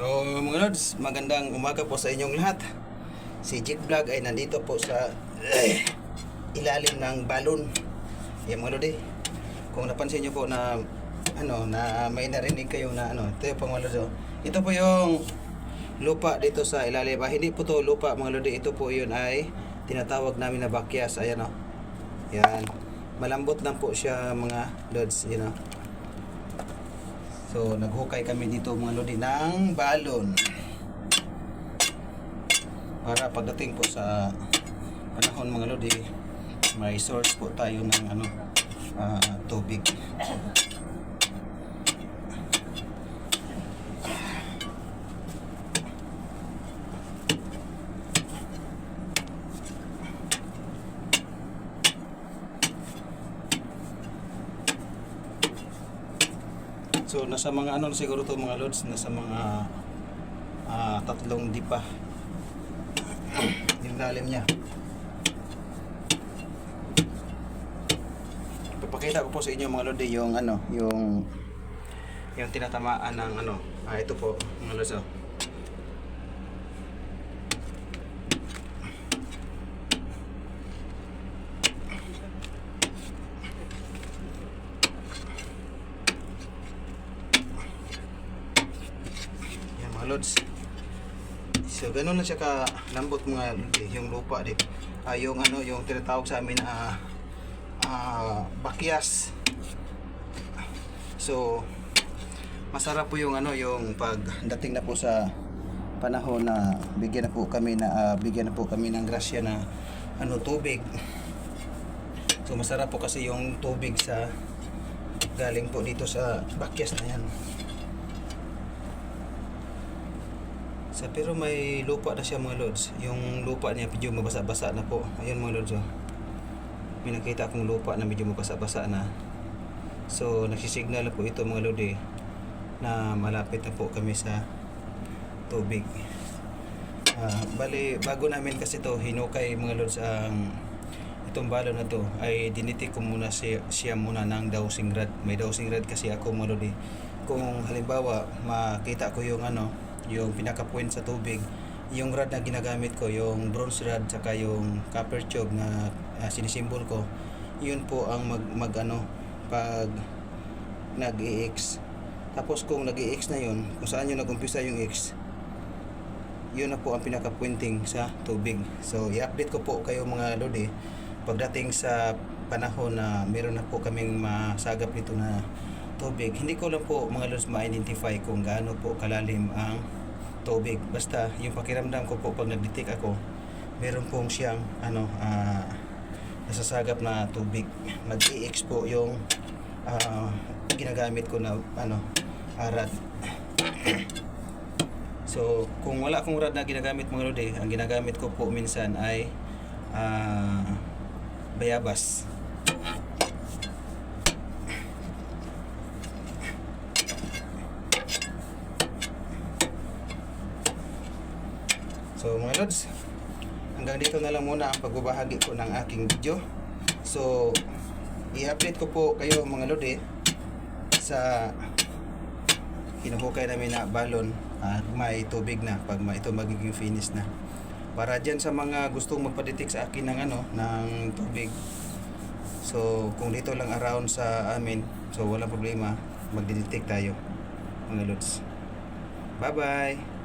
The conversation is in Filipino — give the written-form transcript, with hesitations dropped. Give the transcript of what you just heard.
So mga lods, magandang umaga po sa inyong lahat. Si Jit Vlog ay nandito po sa ilalim ng balon. Yan mga lodi. Kung napansin nyo po na na may narinig kayo na ito yung pang mga lodi. Ito po yung lupa dito sa ilalim. Hindi po to lupa mga lodi. Ito po yun ay tinatawag namin na bakyas. Ayan o. Yan. Malambot lang po siya mga lods. You know. So, naghukay kami dito mga lodi ng balon para pagdating po sa panahon mga lodi, may source po tayo ng tubig. So nasa mga siguro to mga lods, nasa mga 3 dipa yung lalim niya. Papakita ko po sa inyo mga lodi yung yung tinatamaan ng ito po mga lods. Lods. So ganun na siya ka lambot mga yung lupa di. Yung yung tinatawag sa amin bakyas. So masarap po yung yung pagdating na po sa panahon na bigyan na po kami ng grasya na tubig. So masarap po kasi yung tubig sa galing po dito sa bakyas na yan. Pero may lupa na siya mga lods. Yung lupa niya medyo mabasa-basa na po. Ayun mga lods. May nakita akong lupa na medyo mabasa-basa na. So nagsisignal po ito mga lodi na malapit na po kami sa tubig. Bali bago namin kasi to hinukay mga lods ang itong balon na to ay dinitik ko muna siya muna ng dowsing rod. May dowsing rod kasi ako mga lodi. Kung halimbawa makita ko yung yung pinaka-point sa tubig, yung rod na ginagamit ko, yung bronze rod saka yung copper tube na sinisimbol ko, yun po ang pag nag-i-X. Tapos kung nag-i-X na yun, kung saan yung nag-umpisa yung X, yun na po ang pinaka-pointing sa tubig. So i-update ko po kayo mga lodi pagdating sa panahon na meron na po kaming masagap nito na tubig. Hindi ko lang po mga lods ma-identify kung gaano po kalalim ang tubig. Basta yung pakiramdam ko po pag nagditik ako, meron pong siyang nasasagap na tubig. Mag-i-X po yung ginagamit ko na rod. So kung wala akong rod na ginagamit mga lodi, ang ginagamit ko po minsan ay bayabas. So mga lods, hanggang dito na lang muna ang pagbabahagi ko ng aking video. So i-update ko po kayo mga lodi sa hinuhukay namin na balon at may tubig na pag ito magiging finish na. Para dyan sa mga gustong magpa-detect sa akin ng ng tubig. So kung dito lang around sa amin, so walang problema, magde-detect tayo mga lods. Bye bye.